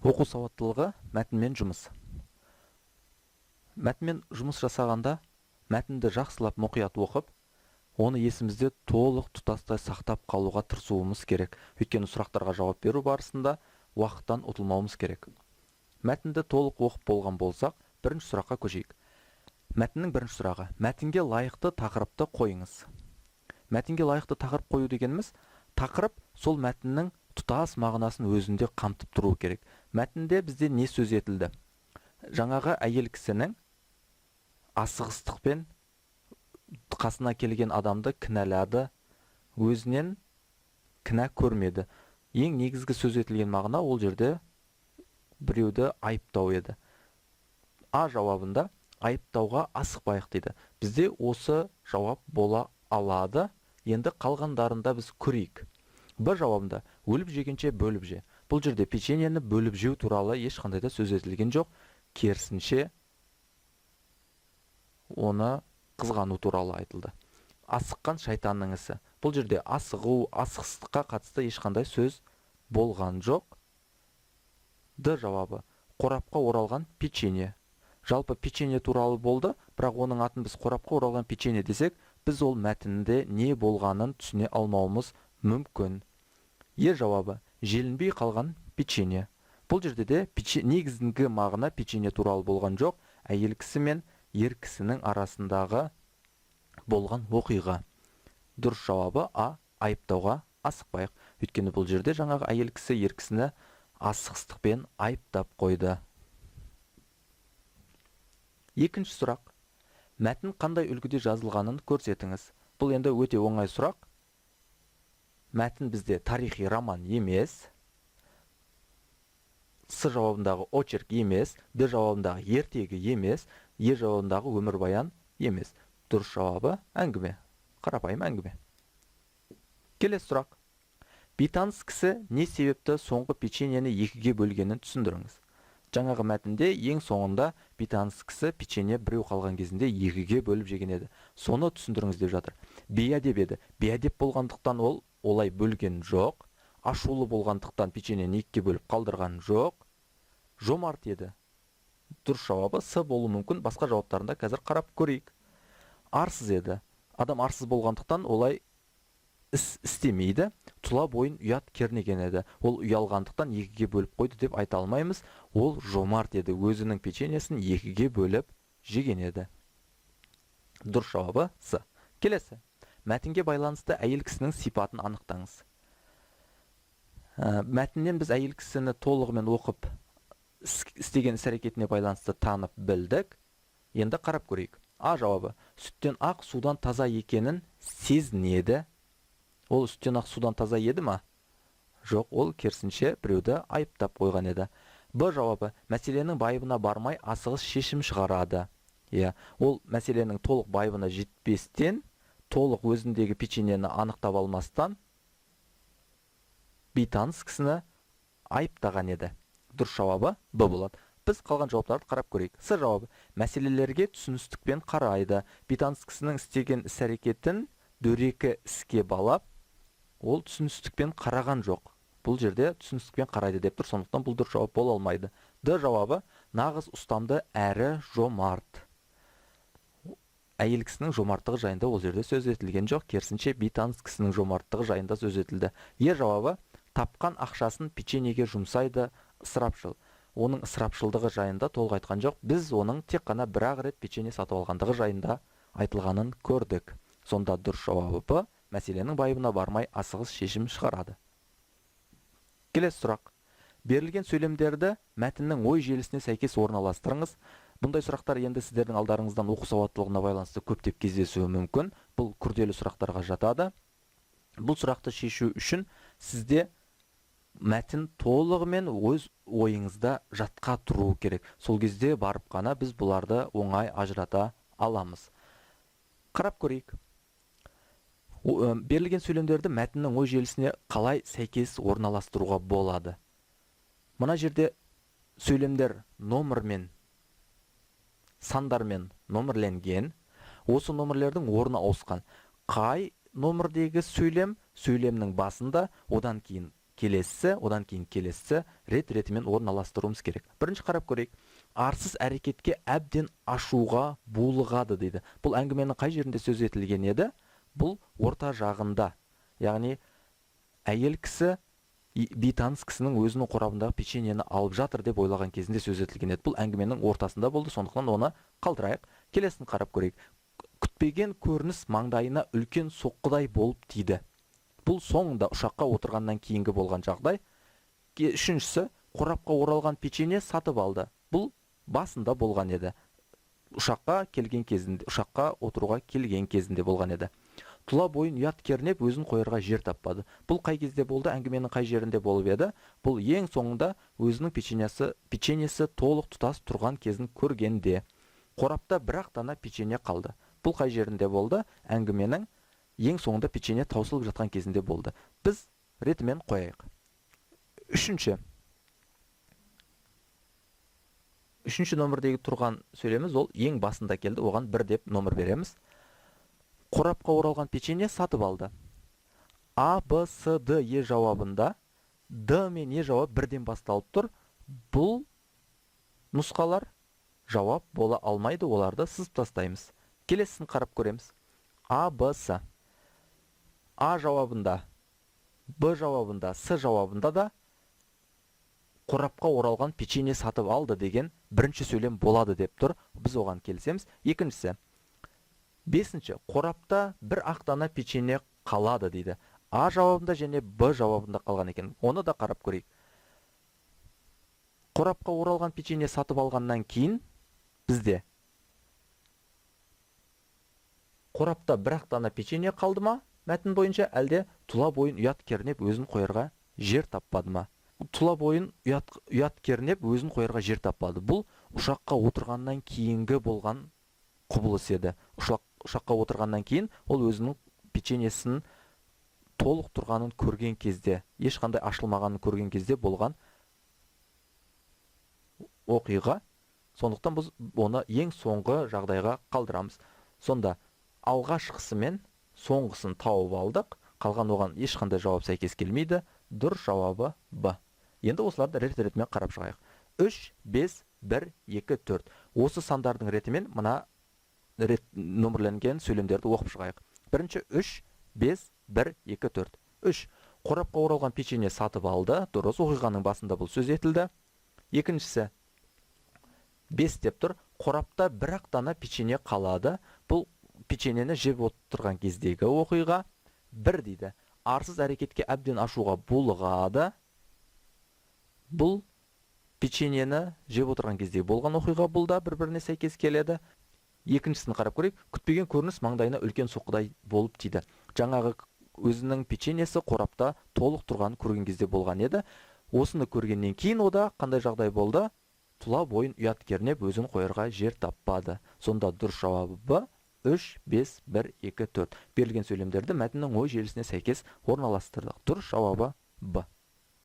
Оқу сауаттылығы мәтінмен жұмыс. Мәтінмен жұмыс жасағанда мәтінді жақсылап мұқият оқып, оны есімізде толық тұтастай сақтап қалуға тырысуымыз керек. Өйткені сұрақтарға жауап беру барысында уақыттан ұтылмауымыз керек. Мәтінді толық оқып болған болсақ, бірінші сұраққа көшейік. Мәтіннің бірінші сұрағы: мәтінге лайықты тақырыпты қойыңыз. Мәтінге лайықты тақырып қою дегеніміз, тақырып сол мәтіннің тұтас мағынасын өзінде қамтып тұру керек. Мәтінде бізде не сөз етілді? Жаңағы әйел кісінің асығыстықпен қасына келген адамды кінәлады, өзінен кінә көрмеді. Ең негізгі сөз етілген мағына ол жерде біреуді айыптау еді. А жауабында айыптауға асықпайық дейді. Бізде осы жауап бола алады. Енді қалғандарында біз көрейік. Б жауабында өліп жегенше бөліп же. Бұл жерде печеньені бөліп жеу туралы ешқандай да сөз етілген жоқ. Керісінше оны қызғану туралы айтылды. Асыққан шайтанның ісі. Бұл жерде асығу, асықсыздыққа қатысты ешқандай сөз болған жоқ. Д жауабы қорапқа оралған печенье. Жалпы печенье туралы болды, бірақ оның атын біз қорапқа оралған печенье десек, біз ол мәтінінде не болғанын түсіне алмауымыз мүмкін. Е жауабы желінбей қалған печенье. Бұл жерде де негізгі мағына печенье туралы болған жоқ, әйел кісі мен ер кісінің арасындағы болған оқиға. Дұрыс жауабы А. Айыптауға асықпайық. Өйткені бұл жерде жаңағы әйел кісі ер кісіні асығыстықпен айыптап қойды. Екінші сұрақ: мәтін қандай үлгіде жазылғанын көрсетіңіз. Бұл енді өте оңай сұрақ. Мәтін бізде тарихи роман емес. С жауабындағы очерк емес. Д жауабындағы ертегі емес. Е жауабындағы өмірбаян емес. Дұрыс жауабы әңгіме. Қарапайым әңгіме. Келесі сұрақ: бейтаныс кісі не себепті соңғы печеньені екіге бөлгенін түсіндіріңіз. Жаңағы мәтінде ең соңында бейтаныс кісі печенье біреу қалған кезінде екіге бөліп жеген еді. Соны түсіндіріңіз деп жатыр. Бейәдеп еді. Бейәдеп болғандықтан ол олай бөлген жоқ. Ашулы болғандықтан печеньені екіге бөліп қалдырған жоқ. Жомарт еді. Дұрыс жауабы С болуы мүмкін. Басқа жауаптарында қазір қарап көрейік. Арсыз еді. Адам арсыз болғандықтан олай іс істемейді. Тұла бойын ұят кернеген еді. Ол ұялғандықтан екіге бөліп қойды деп айта алмаймыз. Ол жомарт еді. Өзінің печеньесін екіге бөліп жеген еді. Дұрыс жауабы С. Келесі: мәтінге байланысты әйел кісінің сипатын анықтаңыз. Мәтіннен біз әйел кісіні толығымен оқып, істеген іс-әрекетіне байланысты танып білдік. Енді қарап көрейік. А жауабы: сүттен ақ судан таза екенін сезінеді. Ол сүттен ақ судан таза еді ма? Жоқ, ол керісінше біреуді айыптап қойған еді. Б жауабы: мәселенің байыбына бармай асығыс шешім шығарады. Ол мәселенің толық байыбына жетпестен, толық өзіндегі печеньені анықтап алмастан бейтаныс кісіні айыптаған еді. Дұрыс жауабы Б болады. Біз қалған жауаптарды қарап көрейік. С жауабы: мәселелерге түсіністікпен қарайды. Бейтаныс кісінің істеген іс-әрекетін дөрекі іске балап, ол түсіністікпен қараған жоқ. Бұл жерде түсіністікпен қарайды деп тұр, сондықтан бұл дұрыс жауап бола алмайды. Д жауабы: нағыз ұстамды әрі жомарт. Әйел кісінің жомарттығы жайында ол жерде сөз етілген жоқ, керісінше бейтаныс кісінің жомарттығы жайында сөз етілді. Е жауабы: тапқан ақшасын печеньеге жұмсайды ысырапшыл. Оның ысырапшылдығы жайында толық айтқан жоқ. Біз оның тек қана бір-ақ рет печенье сатып алғандығы жайында айтылғанын көрдік. Сонда дұрыс жауабы Б. мәселенің байыбына бармай асығыс шешім шығарады. Келесі сұрақ: берілген сөйлемдерді мәтіннің ой желісіне сәйкес орналастырыңыз. Бұндай сұрақтар енді сіздердің алдарыңыздан оқу сауаттылығына байланысты көптеп кездесуі мүмкін. Бұл күрделі сұрақтарға жатады. Бұл сұрақты шешу үшін сізде мәтін толығымен өз ойыңызда жатқа тұру керек. Сол кезде барып қана біз бұларды оңай ажырата аламыз. Қарап көрейік. Берілген сөйлемдерді мәтіннің ой желісіне қалай сәйкес орналастыруға болады? Мына жерде сөйлемдер номермен сандармен номерленген. Осы номерлердің орны ауысқан. Қай номердегі сөйлемнің басында, одан кейін келесі рет-ретімен орналастыруымыз керек. Бірінші қарап көрейік. Арсыз әрекетке әбден ашуға булығады дейді. Бұл әңгіменің қай жерінде сөз етілген еді? Бұл орта жағында. Яғни әйел кісі бейтаныс кісінің өзінің қорабындағы печеньені алып жатыр деп ойлаған кезінде сөз етілген еді. Бұл әңгіменің ортасында болды, сондықтан оны қалдырайық. Келесін қарап көрейік. Күтпеген көрініс маңдайына үлкен соққыдай болып тиді. Бұл соңында ұшаққа отырғаннан кейінгі болған жағдай. Үшіншісі, қорапқа оралған печенье сатып алды. Бұл басында болған еді. Ұшаққа отыруға келген кезінде болған еді. Тұла бойын ұят кернеп, өзін қойырға жер таппады. Бұл қай кезде болды, әңгіменің қай жерінде болып еді? Бұл ең соңында өзінің печеньесі толық тұтас тұрған кезін көргенде. Қорапта бір-ақ дана печенье қалды. Бұл қай жерінде болды? Әңгіменің ең соңында печенье таусылып жатқан кезінде болды. Біз ретімен қояйық. Үшінші номердегі тұрған сөйлеміміз ол ең басында келді, оған 1 деп номер береміз. Қорапқа оралған печенье сатып алды. А, Б, С, Д, Е жауабында Д мен Е жауап бірден басталып тұр. Бұл нұсқалар жауап бола алмайды, оларды сызып тастаймыз. Келесін қарап көреміз. А, Б, С. А жауабында, Б жауабында, С жауабында да қорапқа оралған печенье сатып алды деген бірінші сөйлем болады деп тұр. Біз оған келісеміз. Екіншісі, 5-ші, қорапта бір-ақ дана печенье қалады дейді. А жауабында және Б жауабында қалған екен. Оны да қарап көрейік. Қорапқа оралған печенье сатып алғаннан кейін бізде қорапта бір-ақ дана печенье қалды ма? Мәтін бойынша әлде тұла бойын ұят кернеп, өзін қойырға жер таппады ма? Тұла бойын ұят кернеп, өзін қойырға жер таппады. Бұл ұшаққа отырғаннан кейінгі болған құбылыс еді. Ұшаққа отырғаннан кейін ол өзінің печеньесін толық тұрғанын көрген кезде, ешқандай ашылмағанын көрген кезде болған оқиға. Сондықтан біз оны ең соңғы жағдайға қалдырамыз. Сонда алғашқысы мен соңғысын тауып алдық. Қалған оған ешқандай жауап сәйкес келмейді. Дұрыс жауабы Б. Енді осыларды рет-ретімен қарап шығайық. 3, 5, 1, 2, 4. Осы сандардың ретімен мына номерленген сөйлемдерді оқып шығайық. Бірінші 3, 5, 1, 2, 4. 3. Қорапқа оралған печенье сатып алды. Дұрыс, оқиғаның басында бұл сөз етілді. Екіншісі 5 деп тұр. Қорапта бір-ақ дана печенье қалады. Бұл печеньені жеп отырған кездегі оқиға. 1 дейді. Арсыз әрекетке әбден ашуға булығады. Бұл печеньені жеп отырған кезде болған оқиға, бұл да бір-біріне сәйкес келеді. Екіншісін қарап көрейік. Күтпеген көрініс маңдайына үлкен соққыдай болып тиді. Жаңағы өзінің печеньесі қорапта толық тұрғанын көрген кезде болған еді. Осыны көргеннен кейін ода қандай жағдай болды? Тұла бойын ұят кернеп, өзін қойырға жер таппады. Сонда дұрыс жауабы Б. 3, 5, 1, 2, 4. Берілген сөйлемдерді мәтіннің ой желісіне сәйкес орналастырдық. Дұрыс жауабы Б.